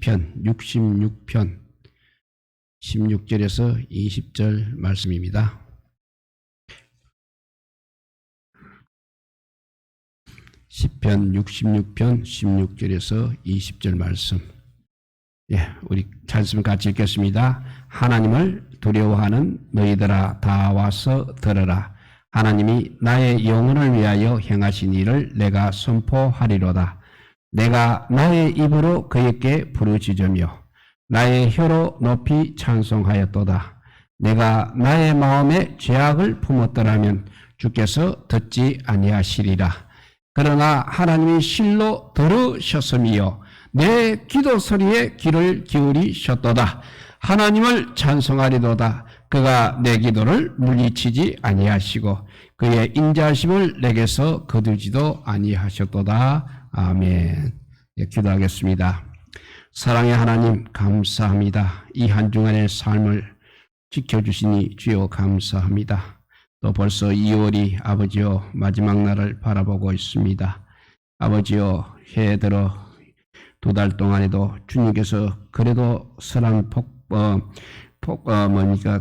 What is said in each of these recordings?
시편 66편 16절에서 20절 말씀입니다. 시편 66편 16절에서 20절 말씀. 우리 찬송 같이 읽겠습니다. 하나님을 두려워하는 너희들아 다 와서 들으라. 하나님이 나의 영혼을 위하여 행하신 일을 내가 선포하리로다. 내가 나의 입으로 그에게 부르짖으며 나의 혀로 높이 찬송하였도다. 내가 나의 마음에 죄악을 품었더라면 주께서 듣지 아니하시리라. 그러나 하나님이 실로 들으셨음이요 내 기도 소리에 귀를 기울이셨도다. 하나님을 찬송하리도다. 그가 내 기도를 물리치지 아니하시고 그의 인자하심을 내게서 거두지도 아니하셨도다. 아멘. 기도하겠습니다. 사랑의 하나님 감사합니다. 이 한 주간의 삶을 지켜주시니 주여 감사합니다. 또 벌써 2월이 아버지여 마지막 날을 바라보고 있습니다. 아버지여 해에 들어 2달 동안에도 주님께서 그래도 선한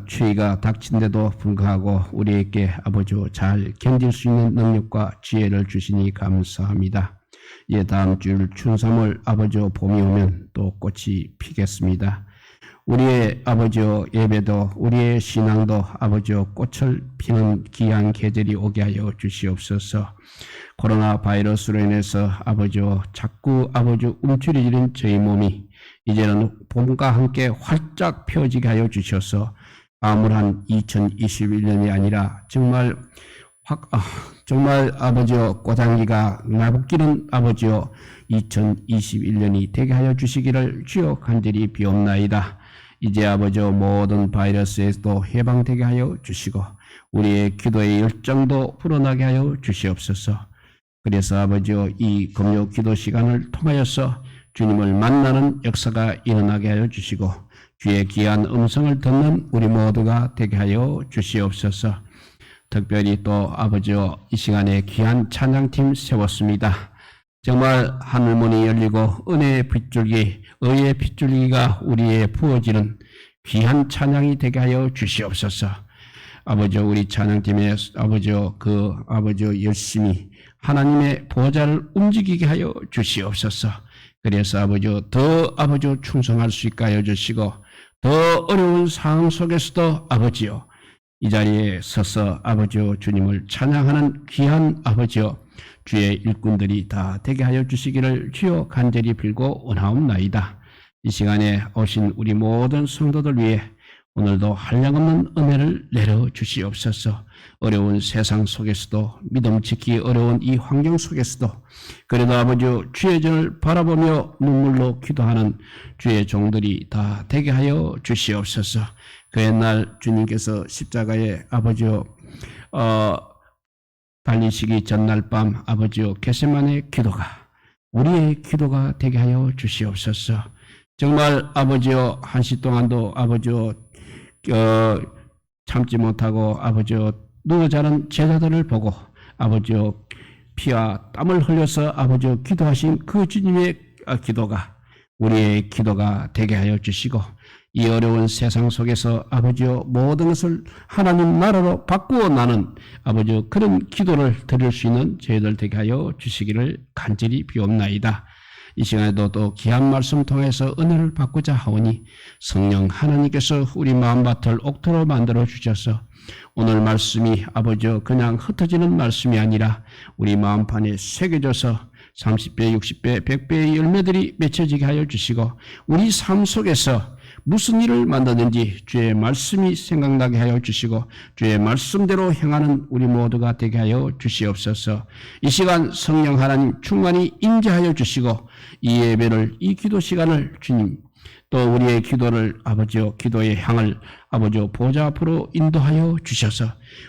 추위가 닥친데도 불구하고 우리에게 아버지여 잘 견딜 수 있는 능력과 지혜를 주시니 감사합니다. 다음 주 춘삼월 아버지여 봄이 오면 또 꽃이 피겠습니다. 우리의 아버지여 예배도 우리의 신앙도 아버지여 꽃을 피는 귀한 계절이 오게 하여 주시옵소서. 코로나 바이러스로 인해서 아버지여 자꾸 아버지여 움츠러지는 저희 몸이 이제는 봄과 함께 활짝 펴지게 하여 주셔서 암울한 2021년이 아니라 정말 아버지여 꽃향기가 나붓기는 아버지여 2021년이 되게 하여 주시기를 주여 간절히 비옵나이다. 이제 아버지여 모든 바이러스에서도 해방되게 하여 주시고 우리의 기도의 열정도 불어나게 하여 주시옵소서. 그래서 아버지여 이 금요 기도 시간을 통하여서 주님을 만나는 역사가 일어나게 하여 주시고 주의 귀한 음성을 듣는 우리 모두가 되게 하여 주시옵소서. 특별히 또 아버지여 이 시간에 귀한 찬양팀 세웠습니다. 정말 하늘문이 열리고 은혜의 빗줄기, 의의 빗줄기가 우리에 부어지는 귀한 찬양이 되게 하여 주시옵소서. 아버지여 우리 찬양팀의 아버지여 열심히 하나님의 보좌를 움직이게 하여 주시옵소서. 그래서 아버지여 더 아버지여 충성할 수 있게 하여 주시고 더 어려운 상황 속에서도 아버지여 이 자리에 서서 아버지여 주님을 찬양하는 귀한 아버지여 주의 일꾼들이 다 되게 하여 주시기를 주여 간절히 빌고 원하옵나이다. 이 시간에 오신 우리 모든 성도들 위해 오늘도 한량없는 은혜를 내려 주시옵소서. 어려운 세상 속에서도 믿음 지키기 어려운 이 환경 속에서도 그래도 아버지여 주의 전을 바라보며 눈물로 기도하는 주의 종들이 다 되게 하여 주시옵소서. 그 옛날 주님께서 십자가에 아버지여 달리시기 전날 밤 아버지여 겟세마네 기도가 우리의 기도가 되게 하여 주시옵소서. 정말 아버지여 한시 동안도 아버지여 참지 못하고 아버지여 누워 자는 제자들을 보고 아버지여 피와 땀을 흘려서 아버지여 기도하신 그 주님의 기도가 우리의 기도가 되게 하여 주시고 이 어려운 세상 속에서 아버지여 모든 것을 하나님 나라로 바꾸어 나는 아버지여 그런 기도를 드릴 수 있는 저희들 되게 하여 주시기를 간절히 비옵나이다. 이 시간에도 또 귀한 말씀 통해서 은혜를 받고자 하오니 성령 하나님께서 우리 마음밭을 옥토로 만들어 주셔서 오늘 말씀이 아버지여 그냥 흩어지는 말씀이 아니라 우리 마음판에 새겨져서 30배, 60배, 100배의 열매들이 맺혀지게 하여 주시고 우리 삶 속에서 무슨 일을 만드는지 주의 말씀이 생각나게 하여 주시고 주의 말씀대로 행하는 우리 모두가 되게 하여 주시옵소서. 이 시간 성령 하나님 충만히 인자하여 주시고 이 예배를 이 기도 시간을 주님 또 우리의 기도를 아버지여 기도의 향을 아버지여 보좌 앞으로 인도하여 주셔서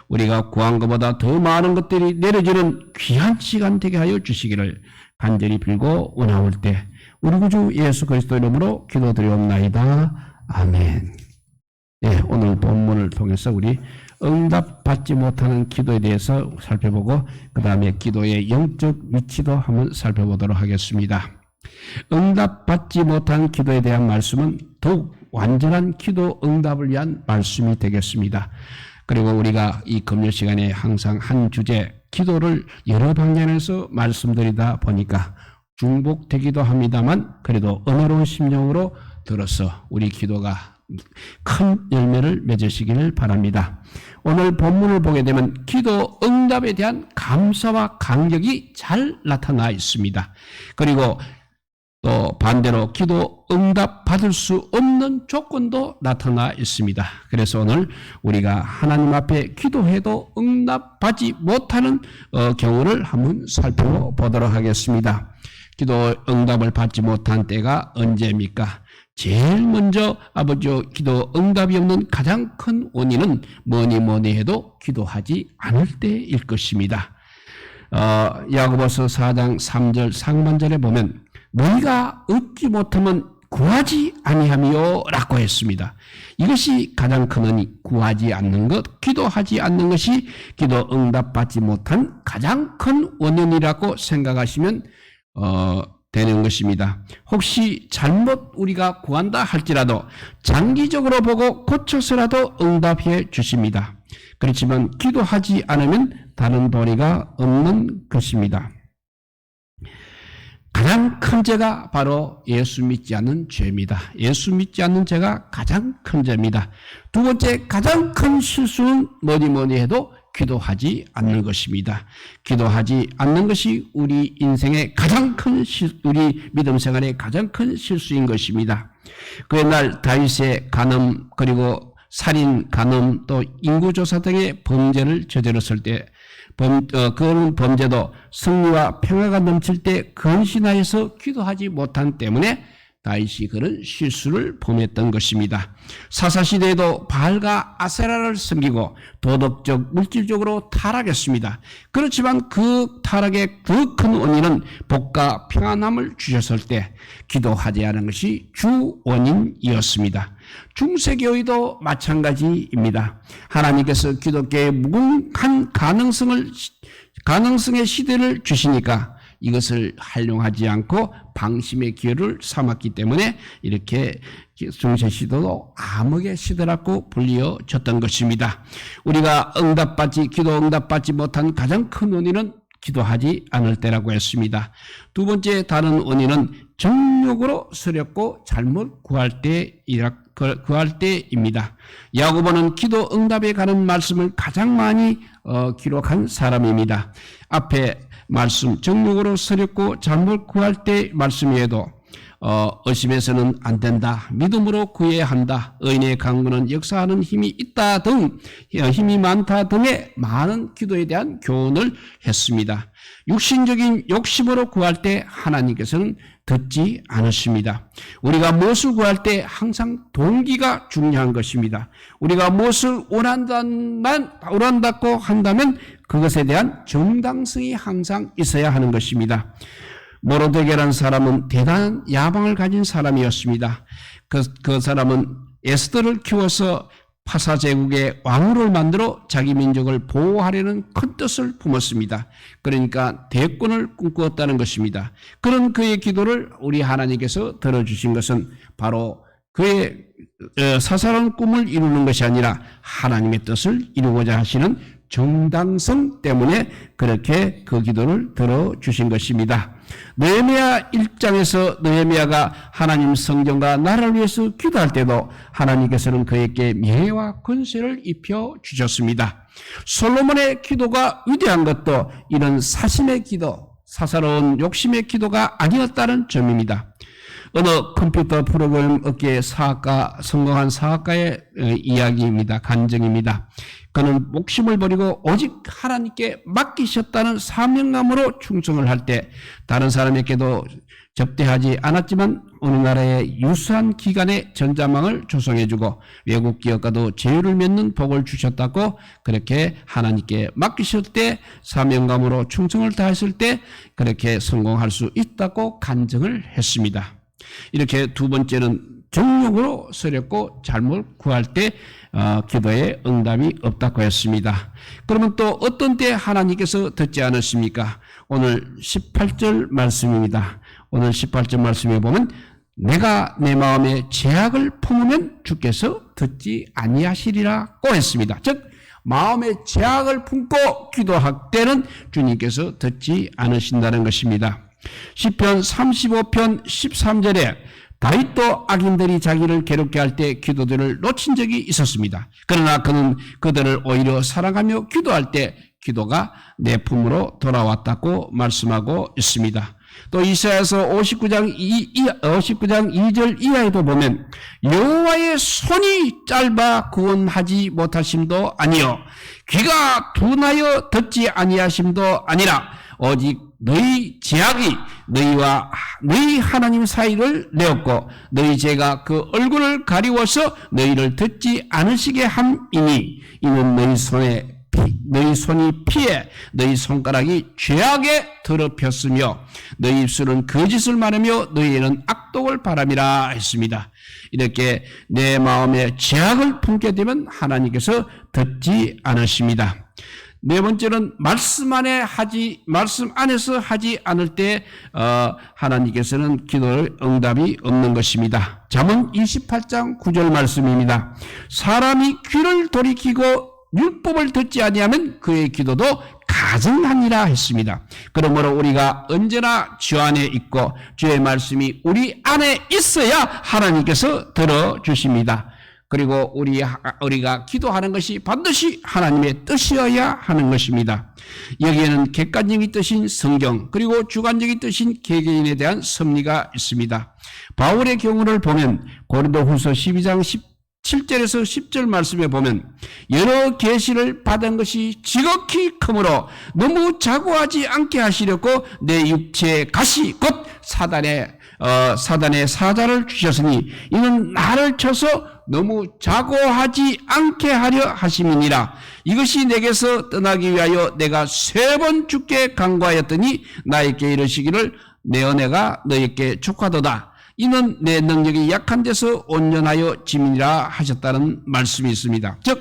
우리가 구한 것보다 더 많은 것들이 내려지는 귀한 시간 되게 하여 주시기를 간절히 빌고 원하올 때 우리 구주 예수 그리스도 이름으로 기도드리옵나이다. 아멘. 오늘 본문을 통해서 우리 응답받지 못하는 기도에 대해서 살펴보고 그 다음에 기도의 영적 위치도 한번 살펴보도록 하겠습니다. 응답받지 못한 기도에 대한 말씀은 더욱 완전한 기도 응답을 위한 말씀이 되겠습니다. 그리고 우리가 이 금요 시간에 항상 한 주제 기도를 여러 방면에서 말씀드리다 보니까 중복되기도 합니다만 그래도 은혜로운 심령으로 들어서 우리 기도가 큰 열매를 맺으시기를 바랍니다. 오늘 본문을 보게 되면 기도 응답에 대한 감사와 감격이 잘 나타나 있습니다. 그리고 또 반대로 기도 응답 받을 수 없는 조건도 나타나 있습니다. 그래서 오늘 우리가 하나님 앞에 기도해도 응답받지 못하는 경우를 한번 살펴보도록 하겠습니다. 기도 응답을 받지 못한 때가 언제입니까? 제일 먼저 아버지 기도 응답이 없는 가장 큰 원인은 뭐니 해도 기도하지 않을 때일 것입니다. 야고보서 4장 3절 상반절에 보면 너희가 얻지 못하면 구하지 아니하며 라고 했습니다. 이것이 가장 큰 원인, 구하지 않는 것, 기도하지 않는 것이 기도 응답받지 못한 가장 큰 원인이라고 생각하시면 되는 것입니다. 혹시 잘못 우리가 구한다 할지라도 장기적으로 보고 고쳐서라도 응답해 주십니다. 그렇지만 기도하지 않으면 다른 도리가 없는 것입니다. 가장 큰 죄가 바로 예수 믿지 않는 죄입니다. 예수 믿지 않는 죄가 가장 큰 죄입니다. 두 번째 가장 큰 실수는 뭐니 해도 기도하지 않는 것입니다. 기도하지 않는 것이 우리 인생의 가장 큰 우리 믿음 생활의 가장 큰 실수인 것입니다. 그 옛날 다윗의 간음 그리고 살인, 간음 또 인구조사 등의 범죄를 저질렀을 때 그런 범죄도 승리와 평화가 넘칠 때 근신하여서 기도하지 못한 때문에 다윗이 그런 실수를 범했던 것입니다. 사사시대에도 바알과 아세라를 섬기고 도덕적, 물질적으로 타락했습니다. 그렇지만 그 타락의 더 큰 원인은 복과 평안함을 주셨을 때 기도하지 않은 것이 주 원인이었습니다. 중세교회도 마찬가지입니다. 하나님께서 기독교에 무궁한 가능성의 시대를 주시니까 이것을 활용하지 않고 방심의 기회를 삼았기 때문에 이렇게 중세 시대도 암흑의 시대라고 불리어졌던 것입니다. 우리가 기도 응답받지 못한 가장 큰 원인은 기도하지 않을 때라고 했습니다. 두 번째 다른 원인은 정욕으로 서렸고 잘못 구할 때입니다. 야고보는 기도 응답에 관한 말씀을 가장 많이 기록한 사람입니다. 앞에 말씀 정욕으로 서렸고 잘못 구할 때 말씀에도 의심해서는 안 된다. 믿음으로 구해야 한다. 의인의 강구는 역사하는 힘이 있다 등 힘이 많다 등의 많은 기도에 대한 교훈을 했습니다. 육신적인 욕심으로 구할 때 하나님께서는 듣지 않으십니다. 우리가 무엇을 구할 때 항상 동기가 중요한 것입니다. 우리가 무엇을 원한다고 한다면 그것에 대한 정당성이 항상 있어야 하는 것입니다. 모로데게라는 사람은 대단한 야망을 가진 사람이었습니다. 그 사람은 에스더를 키워서 파사 제국의 왕으로 만들어 자기 민족을 보호하려는 큰 뜻을 품었습니다. 그러니까 대권을 꿈꾸었다는 것입니다. 그런 그의 기도를 우리 하나님께서 들어주신 것은 바로 그의 사사로운 꿈을 이루는 것이 아니라 하나님의 뜻을 이루고자 하시는 정당성 때문에 그렇게 그 기도를 들어주신 것입니다. 느헤미야 1장에서 느헤미야가 하나님 성전과 나라를 위해서 기도할 때도 하나님께서는 그에게 명예와 권세를 입혀주셨습니다. 솔로몬의 기도가 위대한 것도 이런 사심의 기도, 사사로운 욕심의 기도가 아니었다는 점입니다. 어느 컴퓨터 프로그램 업계의 성공한 사학가의 이야기입니다. 간증입니다. 그는 목숨을 버리고 오직 하나님께 맡기셨다는 사명감으로 충성을 할 때 다른 사람에게도 접대하지 않았지만 우리나라의 유수한 기관의 전자망을 조성해주고 외국 기업과도 제휴를 맺는 복을 주셨다고 그렇게 하나님께 맡기실 때 사명감으로 충성을 다했을 때 그렇게 성공할 수 있다고 간증을 했습니다. 이렇게 두 번째는 정욕으로 서렸고 잘못 구할 때 기도에 응답이 없다고 했습니다. 그러면 또 어떤 때 하나님께서 듣지 않으십니까? 오늘 18절 말씀입니다. 오늘 18절 말씀에 보면 내가 내 마음에 죄악을 품으면 주께서 듣지 아니하시리라고 했습니다. 즉 마음에 죄악을 품고 기도할 때는 주님께서 듣지 않으신다는 것입니다. 시편 35편 13절에 다윗도 악인들이 자기를 괴롭게 할 때 기도들을 놓친 적이 있었습니다. 그러나 그는 그들을 오히려 사랑하며 기도할 때 기도가 내 품으로 돌아왔다고 말씀하고 있습니다. 또 이사야서 59장 2절 이하에도 보면 여호와의 손이 짧아 구원하지 못하심도 아니요 귀가 둔하여 듣지 아니하심도 아니라 오직 너희 죄악이 너희와 너희 하나님 사이를 내었고 너희 죄가 그 얼굴을 가리워서 너희를 듣지 않으시게 함이니 이는 너희 손이 피해 너희 손가락이 죄악에 더럽혔으며 너희 입술은 거짓을 말하며 너희는 악독을 바람이라 했습니다. 이렇게 내 마음에 죄악을 품게 되면 하나님께서 듣지 않으십니다. 네 번째는 말씀 안에서 하지 않을 때 하나님께서는 기도를 응답이 없는 것입니다. 잠언 28장 9절 말씀입니다. 사람이 귀를 돌이키고 율법을 듣지 아니하면 그의 기도도 가증하니라 했습니다. 그러므로 우리가 언제나 주 안에 있고 주의 말씀이 우리 안에 있어야 하나님께서 들어주십니다. 그리고 우리가 기도하는 것이 반드시 하나님의 뜻이어야 하는 것입니다. 여기에는 객관적인 뜻인 성경 그리고 주관적인 뜻인 개개인에 대한 섭리가 있습니다. 바울의 경우를 보면 고린도후서 12장 7절에서 10절 말씀에 보면 여러 계시를 받은 것이 지극히 크므로 너무 자고하지 않게 하시려고 내 육체의 가시 곧 사단의 사자를 주셨으니 이는 나를 쳐서 너무 자고하지 않게 하려 하심이니라. 이것이 내게서 떠나기 위하여 내가 3번 주께 간구하였더니 나에게 이르시기를 내 은혜가 너에게 족하도다. 이는 내 능력이 약한 데서 온전하여 짐이라 하셨다는 말씀이 있습니다. 즉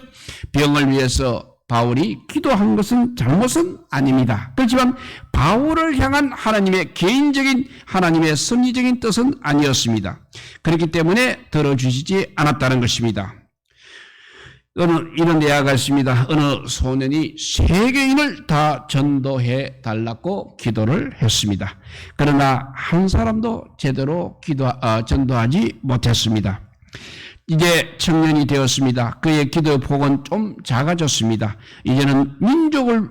병을 위해서 바울이 기도한 것은 잘못은 아닙니다. 그렇지만 바울을 향한 하나님의 개인적인 하나님의 섭리적인 뜻은 아니었습니다. 그렇기 때문에 들어주시지 않았다는 것입니다. 이런 예화가 있습니다. 어느 소년이 세계인을 다 전도해 달라고 기도를 했습니다. 그러나 한 사람도 제대로 전도하지 못했습니다. 이제 청년이 되었습니다. 그의 기도의 폭은 좀 작아졌습니다. 이제는 민족을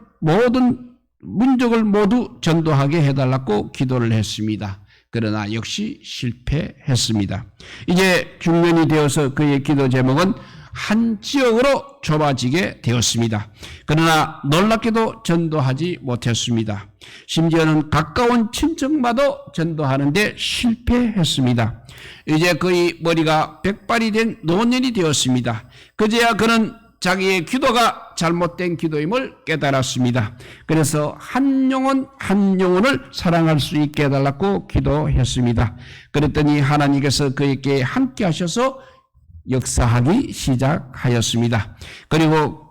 모두 전도하게 해달라고 기도를 했습니다. 그러나 역시 실패했습니다. 이제 중년이 되어서 그의 기도 제목은 한 지역으로 좁아지게 되었습니다. 그러나 놀랍게도 전도하지 못했습니다. 심지어는 가까운 친척마도 전도하는데 실패했습니다. 이제 그의 머리가 백발이 된 노년이 되었습니다. 그제야 그는 자기의 기도가 잘못된 기도임을 깨달았습니다. 그래서 한 영혼을 사랑할 수 있게 해달라고 기도했습니다. 그랬더니 하나님께서 그에게 함께 하셔서 역사하기 시작하였습니다. 그리고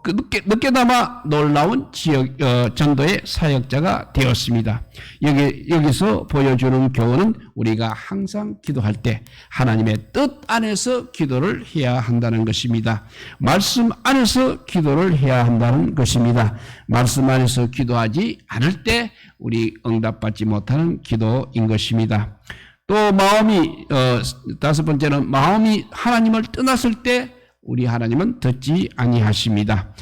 늦게나마 놀라운 전도의 사역자가 되었습니다. 여기서 보여주는 교훈은 우리가 항상 기도할 때 하나님의 뜻 안에서 기도를 해야 한다는 것입니다. 말씀 안에서 기도를 해야 한다는 것입니다. 말씀 안에서 기도하지 않을 때 우리 응답받지 못하는 기도인 것입니다. 또 다섯 번째는 마음이 하나님을 떠났을 때 우리 하나님은 듣지 아니하십니다.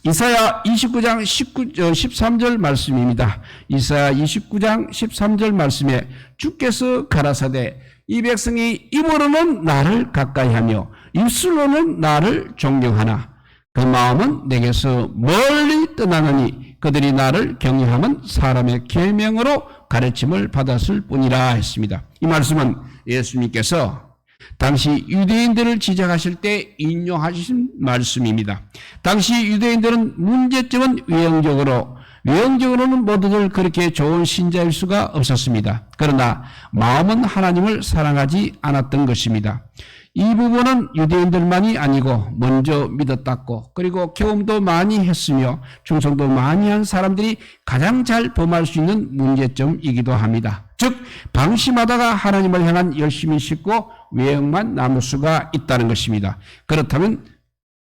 이사야 29장 13절 말씀입니다. 이사야 29장 13절 말씀에 주께서 가라사대 이 백성이 입으로는 나를 가까이하며 입술로는 나를 존경하나 그 마음은 내게서 멀리 떠나느니 그들이 나를 경외함은 사람의 계명으로 가르침을 받았을 뿐이라 했습니다. 이 말씀은 예수님께서 당시 유대인들을 지적하실 때 인용하신 말씀입니다. 당시 유대인들은 문제점은 외형적으로 외형적으로는 모두들 그렇게 좋은 신자일 수가 없었습니다. 그러나 마음은 하나님을 사랑하지 않았던 것입니다. 이 부분은 유대인들만이 아니고 먼저 믿었다고 그리고 경험도 많이 했으며 충성도 많이 한 사람들이 가장 잘 범할 수 있는 문제점이기도 합니다. 즉 방심하다가 하나님을 향한 열심히 싣고 외형만 남을 수가 있다는 것입니다. 그렇다면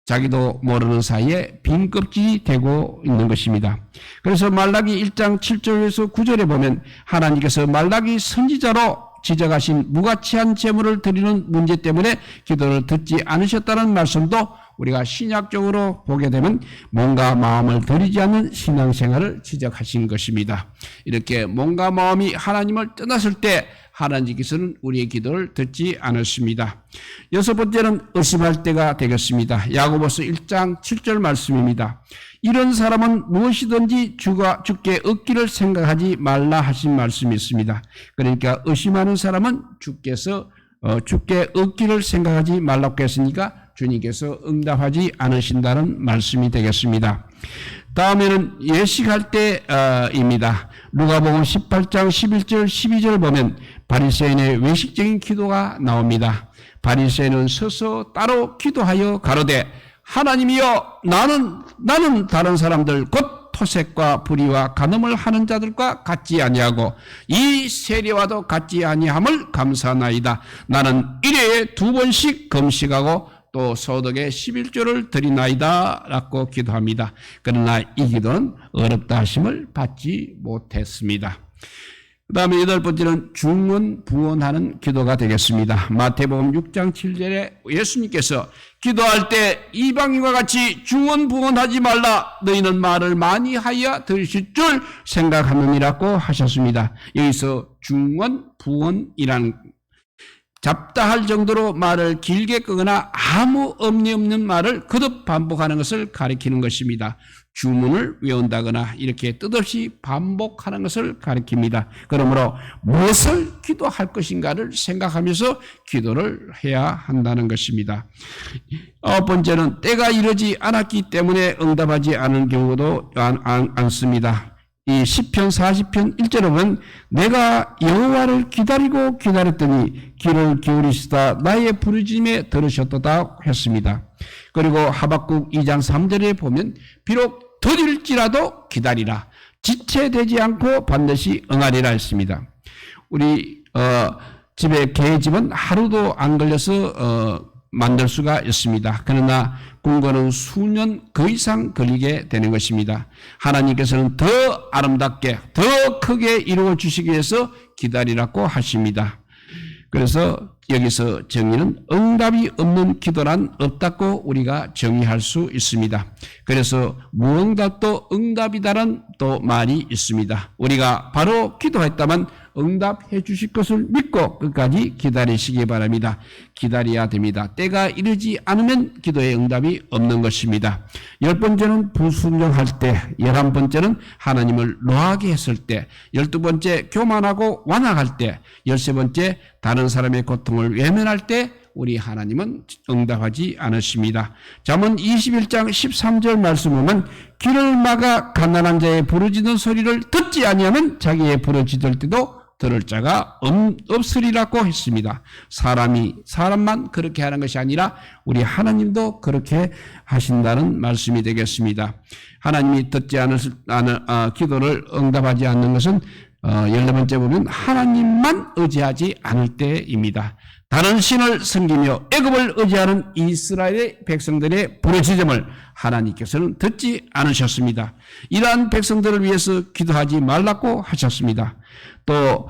자기도 모르는 사이에 빈 껍질이 되고 있는 것입니다. 그래서 말라기 1장 7절에서 9절에 보면 하나님께서 말라기 선지자로 지적하신 무가치한 제물을 드리는 문제 때문에 기도를 듣지 않으셨다는 말씀도 우리가 신약적으로 보게 되면 뭔가 마음을 들이지 않는 신앙생활을 지적하신 것입니다. 이렇게 뭔가 마음이 하나님을 떠났을 때 하나님께서는 우리의 기도를 듣지 않으십니다. 여섯 번째는 의심할 때가 되겠습니다. 야고보서 1장 7절 말씀입니다. 이런 사람은 무엇이든지 주께 얻기를 생각하지 말라 하신 말씀이 있습니다. 그러니까 의심하는 사람은 주께 얻기를 생각하지 말라고 했으니까 주님께서 응답하지 않으신다는 말씀이 되겠습니다. 다음에는 예식할 때입니다. 누가복음 18장 11절 12절 보면 바리새인의 외식적인 기도가 나옵니다. 바리새인은 서서 따로 기도하여 가로되 하나님이여 나는 다른 사람들 곧 토색과 불의와 간음을 하는 자들과 같지 아니하고 이 세례와도 같지 아니함을 감사하나이다. 나는 일회에 2번씩 금식하고 또 소득의 11조를 드리나이다 라고 기도합니다. 그러나 이 기도는 어렵다 하심을 받지 못했습니다. 그 다음에 여덟 번째는 중언부언하는 기도가 되겠습니다. 마태복음 6장 7절에 예수님께서 기도할 때 이방인과 같이 중언부언하지 말라. 너희는 말을 많이 하여 들으실 줄 생각하느니라고 하셨습니다. 여기서 중언부언이라는 잡다할 정도로 말을 길게 끄거나 아무 의미 없는 말을 거듭 반복하는 것을 가리키는 것입니다. 주문을 외운다거나 이렇게 뜻없이 반복하는 것을 가리킵니다. 그러므로 무엇을 기도할 것인가를 생각하면서 기도를 해야 한다는 것입니다. 아홉 번째는 때가 이르지 않았기 때문에 응답하지 않은 경우도 않습니다. 이 시편 40편 1절에 보면 내가 여호와를 기다리고 기다렸더니 귀를 기울이시다 나의 부르짖음에 들으셨도다 했습니다. 그리고 하박국 2장 3절에 보면 비록 더딜지라도 기다리라 지체되지 않고 반드시 응하리라 했습니다. 우리 집에 개집은 하루도 안 걸려서 만들 수가 있습니다. 그러나 궁궐은 수년 그 이상 걸리게 되는 것입니다. 하나님께서는 더 아름답게 더 크게 이루어 주시기 위해서 기다리라고 하십니다. 그래서 여기서 정의는 응답이 없는 기도란 없다고 우리가 정의할 수 있습니다. 그래서 무응답도 응답이다라는 또 말이 있습니다. 우리가 바로 기도했다면 응답해 주실 것을 믿고 끝까지 기다리시기 바랍니다. 기다려야 됩니다. 때가 이르지 않으면 기도의 응답이 없는 것입니다. 열 번째는 불순종할 때, 11번째는 하나님을 노하게 했을 때, 12번째 교만하고 완악할 때, 13번째 다른 사람의 고통을 외면할 때 우리 하나님은 응답하지 않으십니다. 잠언 21장 13절 말씀 보면 귀를 막아 가난한 자의 부르짖는 소리를 듣지 아니하면 자기의 부르짖을 때도 들을 자가 없으리라고 했습니다. 사람만 그렇게 하는 것이 아니라 우리 하나님도 그렇게 하신다는 말씀이 되겠습니다. 하나님이 듣지 기도를 응답하지 않는 것은 14번째 보면 하나님만 의지하지 않을 때입니다. 다른 신을 섬기며 애굽을 의지하는 이스라엘의 백성들의 부르짖음을 하나님께서는 듣지 않으셨습니다. 이러한 백성들을 위해서 기도하지 말라고 하셨습니다. 또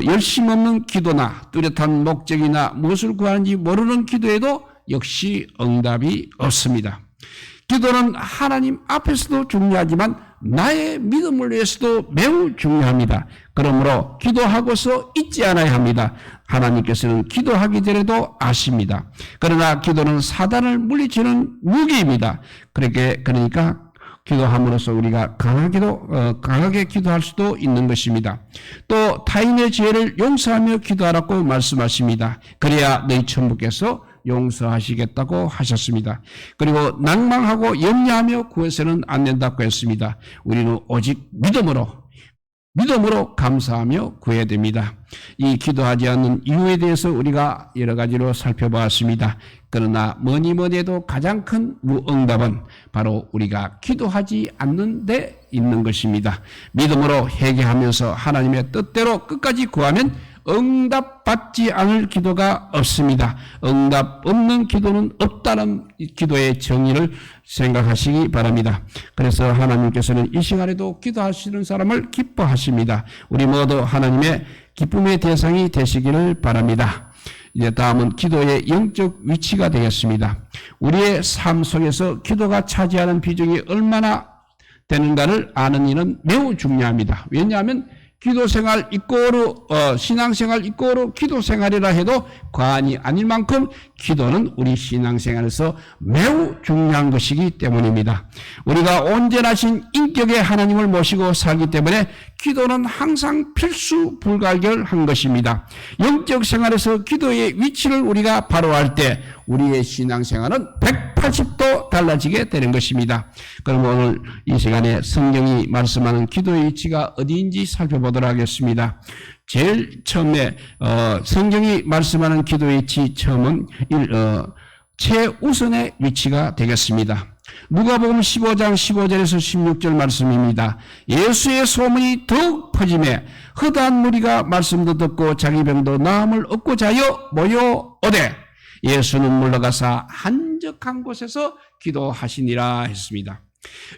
열심 없는 기도나 뚜렷한 목적이나 무엇을 구하는지 모르는 기도에도 역시 응답이 없습니다. 기도는 하나님 앞에서도 중요하지만 나의 믿음을 위해서도 매우 중요합니다. 그러므로 기도하고서 잊지 않아야 합니다. 하나님께서는 기도하기 전에도 아십니다. 그러나 기도는 사단을 물리치는 무기입니다. 그러니까 기도함으로써 우리가 강하게 기도할 수도 있는 것입니다. 또 타인의 죄를 용서하며 기도하라고 말씀하십니다. 그래야 너희 천부께서 용서하시겠다고 하셨습니다. 그리고 낭망하고 염려하며 구해서는 안 된다고 했습니다. 우리는 오직 믿음으로 감사하며 구해야 됩니다. 이 기도하지 않는 이유에 대해서 우리가 여러 가지로 살펴보았습니다. 그러나 뭐니 해도 가장 큰 무응답은 바로 우리가 기도하지 않는 데 있는 것입니다. 믿음으로 회개하면서 하나님의 뜻대로 끝까지 구하면 응답받지 않을 기도가 없습니다. 응답 없는 기도는 없다는 기도의 정의를 생각하시기 바랍니다. 그래서 하나님께서는 이 시간에도 기도하시는 사람을 기뻐하십니다. 우리 모두 하나님의 기쁨의 대상이 되시기를 바랍니다. 이제 다음은 기도의 영적 위치가 되겠습니다. 우리의 삶 속에서 기도가 차지하는 비중이 얼마나 되는가를 아는 일은 매우 중요합니다. 왜냐하면 기도생활 이꼬르 신앙생활 이꼬르 기도생활이라 해도 과언이 아닐 만큼 기도는 우리 신앙생활에서 매우 중요한 것이기 때문입니다. 우리가 온전하신 인격의 하나님을 모시고 살기 때문에 기도는 항상 필수 불가결한 것입니다. 영적 생활에서 기도의 위치를 우리가 바로할 때 우리의 신앙생활은 180도 달라지게 되는 것입니다. 그럼 오늘 이 시간에 성경이 말씀하는 기도의 위치가 어디인지 살펴보도록 하겠습니다. 제일 처음에 성경이 말씀하는 기도의 위치 처음은 최우선의 위치가 되겠습니다. 누가복음 15장 15절에서 16절 말씀입니다. 예수의 소문이 더욱 퍼지매 허다한 무리가 말씀도 듣고 자기 병도 나음을 얻고자 하여 모여오되 예수는 물러가사 한적한 곳에서 기도하시니라 했습니다.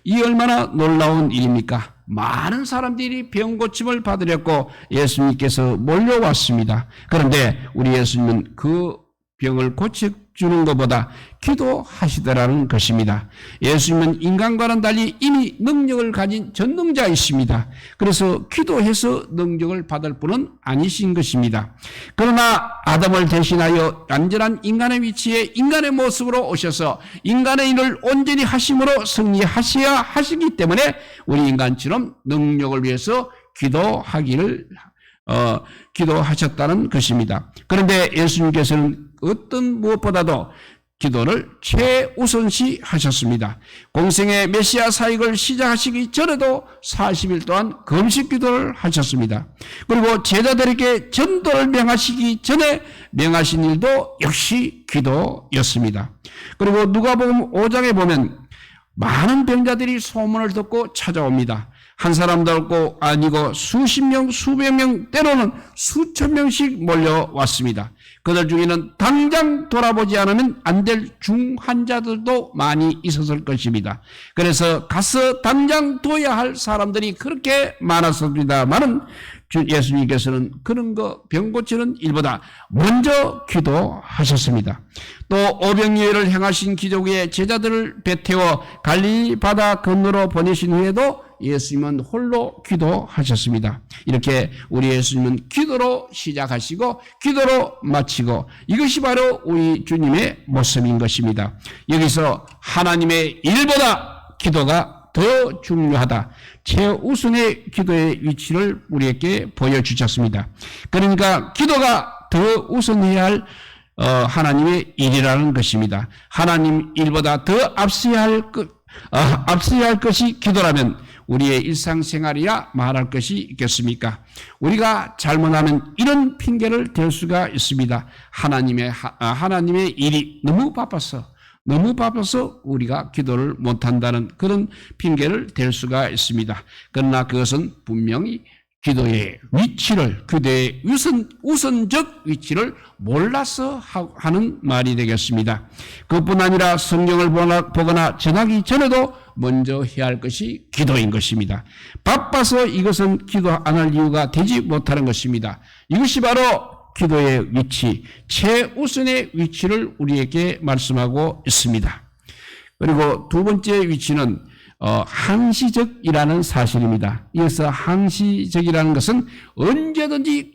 이 얼마나 놀라운 일입니까? 많은 사람들이 병 고침을 받으려고 예수님께서 몰려왔습니다. 그런데 우리 예수님은 그 병을 고쳐주는 것보다 기도하시더라는 것입니다. 예수님은 인간과는 달리 이미 능력을 가진 전능자이십니다. 그래서 기도해서 능력을 받을 분은 아니신 것입니다. 그러나 아담을 대신하여 완전한 인간의 위치에 인간의 모습으로 오셔서 인간의 일을 온전히 하심으로 승리하셔야 하시기 때문에 우리 인간처럼 능력을 위해서 기도하셨다는 것입니다. 그런데 예수님께서는 어떤 무엇보다도 기도를 최우선시 하셨습니다. 공생의 메시아 사역을 시작하시기 전에도 40일 동안 금식 기도를 하셨습니다. 그리고 제자들에게 전도를 명하시기 전에 명하신 일도 역시 기도였습니다. 그리고 누가복음 5장에 보면 많은 병자들이 소문을 듣고 찾아옵니다. 한 사람도 아니고 수십 명, 수백 명, 때로는 수천 명씩 몰려왔습니다. 그들 중에는 당장 돌아보지 않으면 안 될 중환자들도 많이 있었을 것입니다. 그래서 가서 당장 둬야 할 사람들이 그렇게 많았습니다만은 예수님께서는 그런 병 고치는 일보다 먼저 기도하셨습니다. 또 오병이어를 행하신 기적 후에 제자들을 배태워 갈릴리 바다 건너로 보내신 후에도 예수님은 홀로 기도하셨습니다. 이렇게 우리 예수님은 기도로 시작하시고 기도로 마치고 이것이 바로 우리 주님의 모습인 것입니다. 여기서 하나님의 일보다 기도가 더 중요하다. 최우선의 기도의 위치를 우리에게 보여주셨습니다. 그러니까 기도가 더 우선해야 할 하나님의 일이라는 것입니다. 하나님 일보다 더 앞서야 할 것이 기도라면 우리의 일상생활이야 말할 것이 있겠습니까? 우리가 잘못하면 이런 핑계를 댈 수가 있습니다. 하나님의 일이 너무 바빠서 우리가 기도를 못한다는 그런 핑계를 댈 수가 있습니다. 그러나 그것은 분명히 기도의 위치를, 기도의 우선적 위치를 몰라서 하는 말이 되겠습니다. 그뿐 아니라 성경을 보거나 전하기 전에도 먼저 해야 할 것이 기도인 것입니다. 바빠서 이것은 기도 안 할 이유가 되지 못하는 것입니다. 이것이 바로 기도의 위치, 최우선의 위치를 우리에게 말씀하고 있습니다. 그리고 두 번째 위치는 항시적이라는 사실입니다. 이어서 항시적이라는 것은 언제든지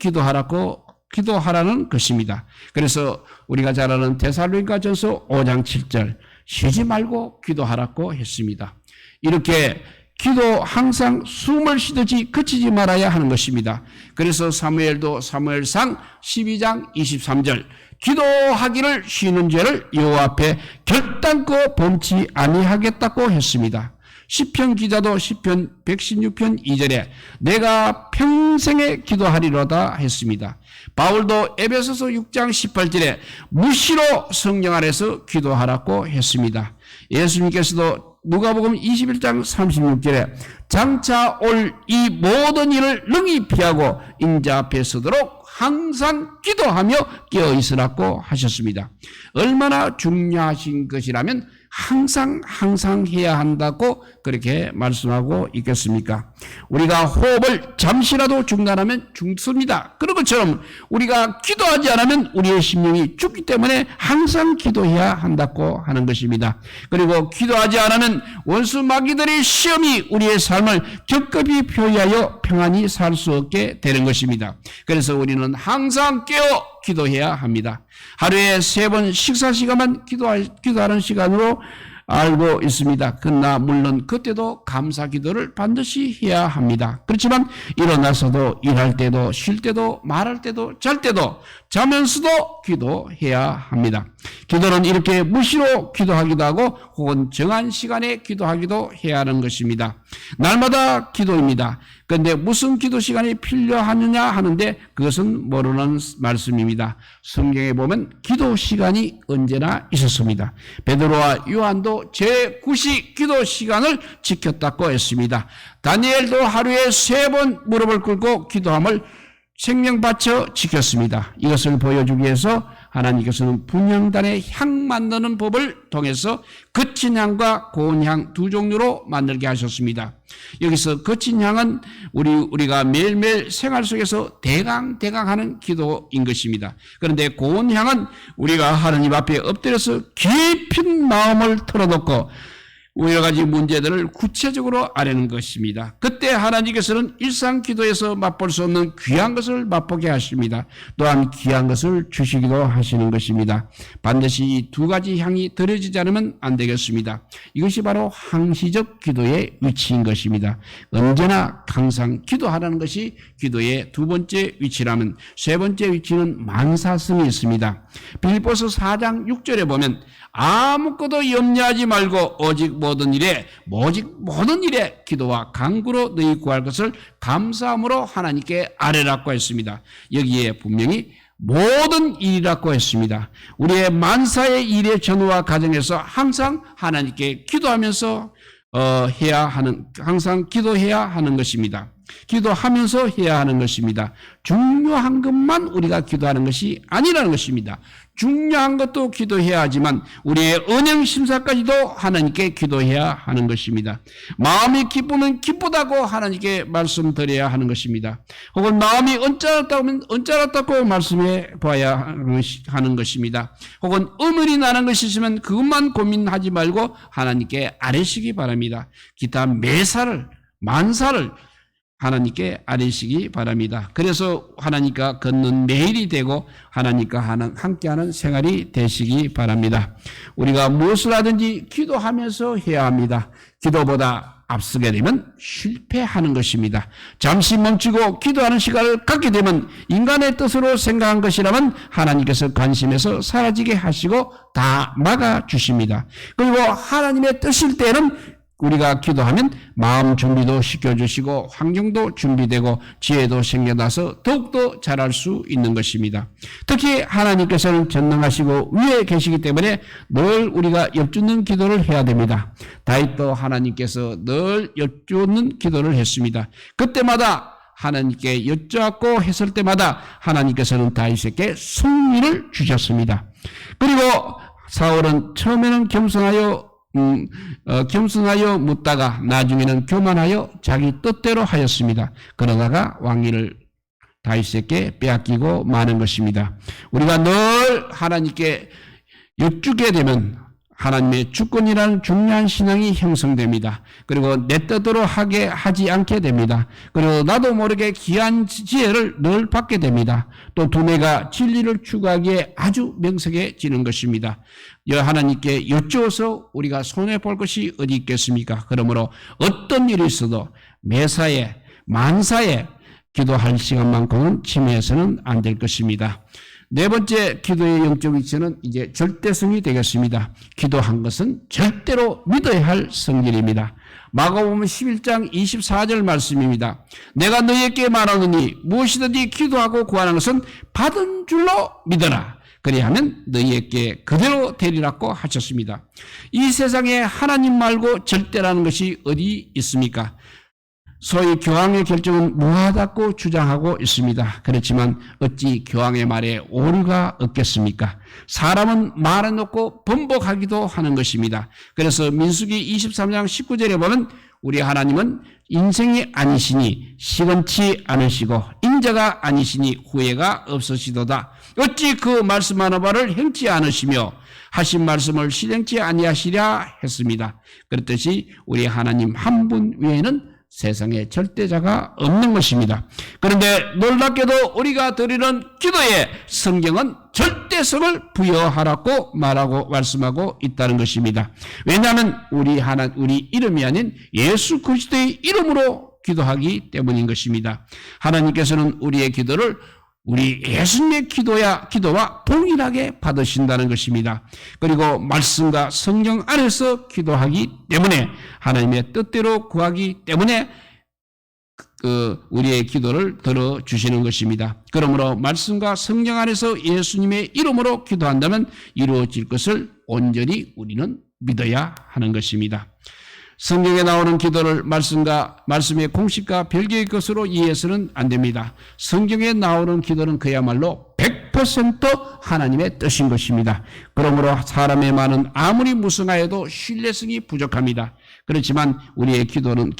기도하라는 것입니다. 그래서 우리가 잘 아는 데살로니가전서 5장 7절 쉬지 말고 기도하라고 했습니다. 이렇게 기도 항상 숨을 쉬듯이 그치지 말아야 하는 것입니다. 그래서 사무엘상 12장 23절 기도하기를 쉬는 죄를 여호와 앞에 결단코 범치 아니하겠다고 했습니다. 시편 기자도 시편 116편 2절에 내가 평생에 기도하리로다 했습니다. 바울도 에베소서 6장 18절에 무시로 성령 안에서 기도하라고 했습니다. 예수님께서도 누가복음 21장 36절에 장차 올 이 모든 일을 능히 피하고 인자 앞에 서도록 항상 기도하며 깨어 있으라고 하셨습니다. 얼마나 중요하신 것이라면 항상 해야 한다고 그렇게 말씀하고 있겠습니까? 우리가 호흡을 잠시라도 중단하면 죽습니다. 그런 것처럼 우리가 기도하지 않으면 우리의 심령이 죽기 때문에 항상 기도해야 한다고 하는 것입니다. 그리고 기도하지 않으면 원수 마귀들의 시험이 우리의 삶을 적극히 표현하여 평안히 살 수 없게 되는 것입니다. 그래서 우리는 항상 깨어 기도해야 합니다. 하루에 3번 식사 시간만 기도하는 시간으로 알고 있습니다. 그러나 물론 그때도 감사 기도를 반드시 해야 합니다. 그렇지만 일어나서도 일할 때도 쉴 때도 말할 때도 잘 때도 자면서도 기도해야 합니다. 기도는 이렇게 무시로 기도하기도 하고 혹은 정한 시간에 기도하기도 해야 하는 것입니다. 날마다 기도입니다. 그런데 무슨 기도 시간이 필요하느냐 하는데 그것은 모르는 말씀입니다. 성경에 보면 기도 시간이 언제나 있었습니다. 베드로와 요한도 제9시 기도 시간을 지켰다고 했습니다. 다니엘도 하루에 3번 무릎을 꿇고 기도함을 생명 바쳐 지켰습니다. 이것을 보여주기 위해서 하나님께서는 분향단에 향 만드는 법을 통해서 거친 향과 고운 향 두 종류로 만들게 하셨습니다. 여기서 거친 향은 우리가 매일매일 생활 속에서 대강 하는 기도인 것입니다. 그런데 고운 향은 우리가 하나님 앞에 엎드려서 깊은 마음을 털어놓고 여러 가지 문제들을 구체적으로 아뢰는 것입니다. 그때 하나님께서는 일상 기도에서 맛볼 수 없는 귀한 것을 맛보게 하십니다. 또한 귀한 것을 주시기도 하시는 것입니다. 반드시 이 두 가지 향이 들어지지 않으면 안 되겠습니다. 이것이 바로 항시적 기도의 위치인 것입니다. 언제나 항상 기도하라는 것이 기도의 두 번째 위치라면 세 번째 위치는 만사성이 있습니다. 빌립보서 4장 6절에 보면 아무것도 염려하지 말고 오직 모든 일에 기도와 간구로 너희 구할 것을 감사함으로 하나님께 아뢰라고 했습니다. 여기에 분명히 모든 일이라고 했습니다. 우리의 만사의 일의 전후와 가정에서 항상 하나님께 기도하면서 항상 기도해야 하는 것입니다. 기도하면서 해야 하는 것입니다. 중요한 것만 우리가 기도하는 것이 아니라는 것입니다. 중요한 것도 기도해야 하지만 우리의 언행 심사까지도 하나님께 기도해야 하는 것입니다. 마음이 기쁘면 기쁘다고 하나님께 말씀드려야 하는 것입니다. 혹은 마음이 언짢았다고 하면 언짢았다고 말씀해 봐야 하는 것입니다. 혹은 의문이 나는 것이 있으면 그것만 고민하지 말고 하나님께 아뢰시기 바랍니다. 기타 매사를 만사를 하나님께 아뢰시기 바랍니다. 그래서 하나님과 걷는 매일이 되고 하나님과 함께하는 생활이 되시기 바랍니다. 우리가 무엇을 하든지 기도하면서 해야 합니다. 기도보다 앞서게 되면 실패하는 것입니다. 잠시 멈추고 기도하는 시간을 갖게 되면 인간의 뜻으로 생각한 것이라면 하나님께서 관심에서 사라지게 하시고 다 막아주십니다. 그리고 하나님의 뜻일 때는 우리가 기도하면 마음 준비도 시켜주시고 환경도 준비되고 지혜도 생겨나서 더욱더 잘할 수 있는 것입니다. 특히 하나님께서는 전능하시고 위에 계시기 때문에 늘 우리가 엿주는 기도를 해야 됩니다. 다윗도 하나님께서 늘 엿주는 기도를 했습니다. 그때마다 하나님께 여쭈었고 했을 때마다 하나님께서는 다윗에게 승리를 주셨습니다. 그리고 사울은 처음에는 겸손하여 묻다가 나중에는 교만하여 자기 뜻대로 하였습니다. 그러다가 왕위를 다윗에게 빼앗기고 마는 것입니다. 우리가 늘 하나님께 여쭈게 되면 하나님의 주권이라는 중요한 신앙이 형성됩니다. 그리고 내 뜻대로 하지 않게 됩니다. 그리고 나도 모르게 귀한 지혜를 늘 받게 됩니다. 또 두뇌가 진리를 추구하기에 아주 명석해지는 것입니다. 하나님께 여쭈어서 우리가 손해볼 것이 어디 있겠습니까? 그러므로 어떤 일이 있어도 매사에 만사에 기도할 시간만큼은 침해해서는 안 될 것입니다. 네 번째 기도의 영적 위치는 이제 절대성이 되겠습니다. 기도한 것은 절대로 믿어야 할 성질입니다. 마가복음 11장 24절 말씀입니다. 내가 너희에게 말하노니 무엇이든지 기도하고 구하는 것은 받은 줄로 믿어라. 그리하면 너희에게 그대로 되리라고 하셨습니다. 이 세상에 하나님 말고 절대라는 것이 어디 있습니까? 소위 교황의 결정은 무하다고 주장하고 있습니다. 그렇지만 어찌 교황의 말에 오류가 없겠습니까? 사람은 말해놓고 번복하기도 하는 것입니다. 그래서 민수기 23장 19절에 보면 우리 하나님은 인생이 아니시니 시건치 않으시고 인자가 아니시니 후회가 없으시도다. 어찌 그 말씀하는 바를 행치 않으시며 하신 말씀을 실행치 아니하시랴 했습니다. 그렇듯이 우리 하나님 한 분 외에는 세상에 절대자가 없는 것입니다. 그런데 놀랍게도 우리가 드리는 기도에 성경은 절대성을 부여하라고 말씀하고 있다는 것입니다. 왜냐하면 우리 이름이 아닌 예수 그리스도의 이름으로 기도하기 때문인 것입니다. 하나님께서는 우리의 기도를 우리 예수님의 기도와 동일하게 받으신다는 것입니다. 그리고 말씀과 성경 안에서 기도하기 때문에 하나님의 뜻대로 구하기 때문에 우리의 기도를 들어주시는 것입니다. 그러므로 말씀과 성경 안에서 예수님의 이름으로 기도한다면 이루어질 것을 온전히 우리는 믿어야 하는 것입니다. 성경에 나오는 기도를 말씀의 공식과 별개의 것으로 이해해서는 안 됩니다. 성경에 나오는 기도는 그야말로 100% 하나님의 뜻인 것입니다. 그러므로 사람의 말은 아무리 무성하여도 신뢰성이 부족합니다. 그렇지만 우리의 기도는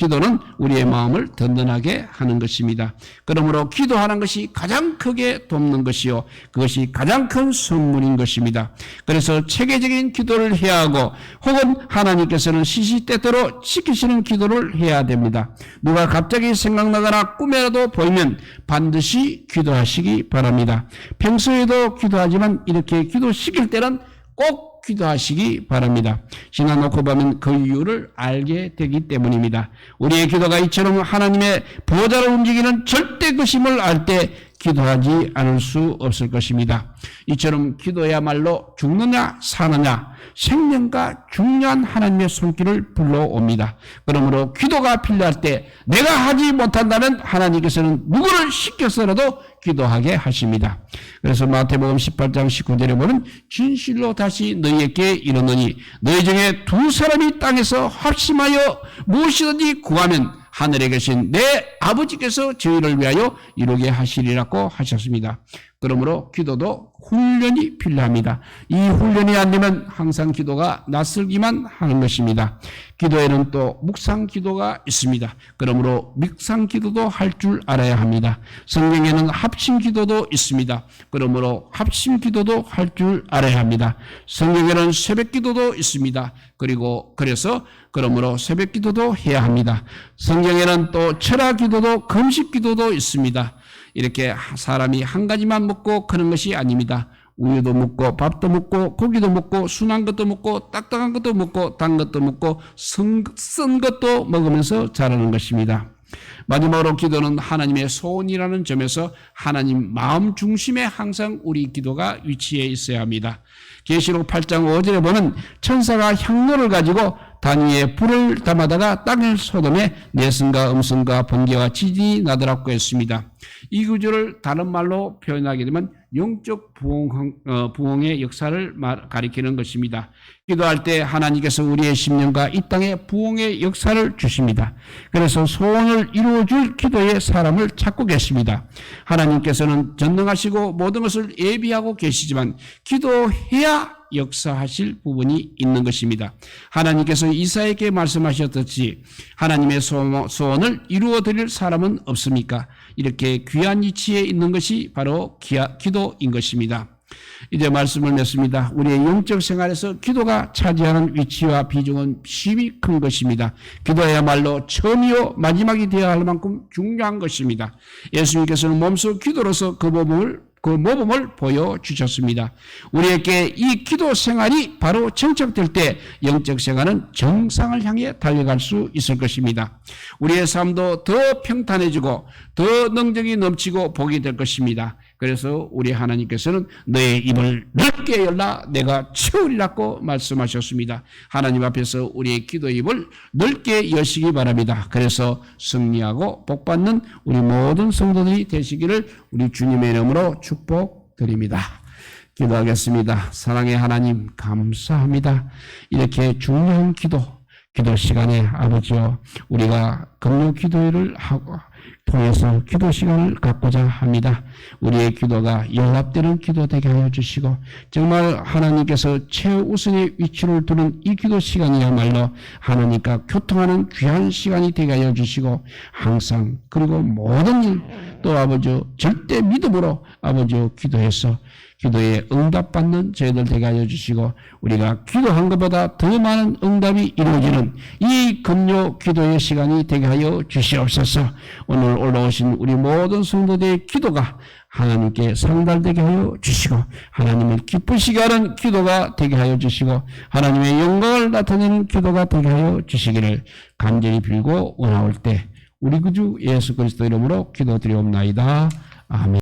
우리의 마음을 든든하게 하는 것입니다. 그러므로 기도하는 것이 가장 크게 돕는 것이요, 그것이 가장 큰 선물인 것입니다. 그래서 체계적인 기도를 해야 하고 혹은 하나님께서는 시시때때로 지키시는 기도를 해야 됩니다. 누가 갑자기 생각나거나 꿈에라도 보이면 반드시 기도하시기 바랍니다. 평소에도 기도하지만 이렇게 기도시킬 때는 꼭 기도하시기 바랍니다. 지나 놓고 보면 그 이유를 알게 되기 때문입니다. 우리의 기도가 이처럼 하나님의 보좌를 움직이는 절대것임을 알 때 기도하지 않을 수 없을 것입니다. 이처럼 기도야말로 죽느냐 사느냐 생명과 중요한 하나님의 손길을 불러옵니다. 그러므로 기도가 필요할 때 내가 하지 못한다면 하나님께서는 누구를 시켜서라도 기도하게 하십니다. 그래서 마태복음 18장 19절에 보면 진실로 다시 너희에게 이르노니 너희 중에 두 사람이 땅에서 합심하여 무엇이든지 구하면 하늘에 계신 내 아버지께서 저희를 위하여 이루게 하시리라고 하셨습니다. 그러므로 기도도 훈련이 필요합니다. 이 훈련이 안 되면 항상 기도가 낯설기만 하는 것입니다. 기도에는 또 묵상 기도가 있습니다. 그러므로 묵상 기도도 할 줄 알아야 합니다. 성경에는 합심 기도도 있습니다. 그러므로 합심 기도도 할 줄 알아야 합니다. 성경에는 새벽 기도도 있습니다. 그러므로 새벽 기도도 해야 합니다. 성경에는 또 철학 기도도 금식 기도도 있습니다. 이렇게 사람이 한 가지만 먹고 그런 것이 아닙니다. 우유도 먹고 밥도 먹고 고기도 먹고 순한 것도 먹고 딱딱한 것도 먹고 단 것도 먹고 쓴 것도 먹으면서 자라는 것입니다. 마지막으로 기도는 하나님의 소원이라는 점에서 하나님 마음 중심에 항상 우리 기도가 위치해 있어야 합니다. 계시록 8장 5절에 보면 천사가 향로를 가지고 단 위에 불을 담아다가 땅을 소돔에 내성과 음성과 번개와 지진이 나더라고 했습니다. 이 구절을 다른 말로 표현하게 되면 영적 부흥의 역사를 가리키는 것입니다. 기도할 때 하나님께서 우리의 심령과 이 땅에 부흥의 역사를 주십니다. 그래서 소원을 이루어줄 기도의 사람을 찾고 계십니다. 하나님께서는 전능하시고 모든 것을 예비하고 계시지만 기도해야 역사하실 부분이 있는 것입니다. 하나님께서 이사야에게 말씀하셨듯이 하나님의 소원을 이루어 드릴 사람은 없습니까? 이렇게 귀한 위치에 있는 것이 바로 기도인 것입니다. 이제 말씀을 맺습니다. 우리의 영적 생활에서 기도가 차지하는 위치와 비중은 심히 큰 것입니다. 기도야말로 처음이요 마지막이 되어야 할 만큼 중요한 것입니다. 예수님께서는 몸소 기도로서 그 모범을 보여주셨습니다. 우리에게 이 기도 생활이 바로 정착될 때 영적 생활은 정상을 향해 달려갈 수 있을 것입니다. 우리의 삶도 더 평탄해지고 더 능력이 넘치고 복이 될 것입니다. 그래서 우리 하나님께서는 너의 입을 넓게 열라 내가 채우리라고 말씀하셨습니다. 하나님 앞에서 우리의 기도 입을 넓게 여시기 바랍니다. 그래서 승리하고 복받는 우리 모든 성도들이 되시기를 우리 주님의 이름으로 축복드립니다. 기도하겠습니다. 사랑의 하나님 감사합니다. 이렇게 중요한 기도 시간에 아버지여 우리가 금요 기도회를 하고 통해서 기도 시간을 갖고자 합니다. 우리의 기도가 연합되는 기도 되게 하여 주시고 정말 하나님께서 최우선의 위치를 두는 이 기도 시간이야말로 하나님과 교통하는 귀한 시간이 되게 하여 주시고 항상 그리고 모든 일 또 아버지 절대 믿음으로 아버지 기도해서 기도에 응답받는 저희들 되게 하여 주시고 우리가 기도한 것보다 더 많은 응답이 이루어지는 이 금요 기도의 시간이 되게 하여 주시옵소서. 오늘 올라오신 우리 모든 성도들의 기도가 하나님께 상달되게 하여 주시고 하나님을 기쁘시게 하는 기도가 되게 하여 주시고 하나님의 영광을 나타내는 기도가 되게 하여 주시기를 간절히 빌고 원하올 때 우리 구주 예수 그리스도 이름으로 기도드리옵나이다. 아멘.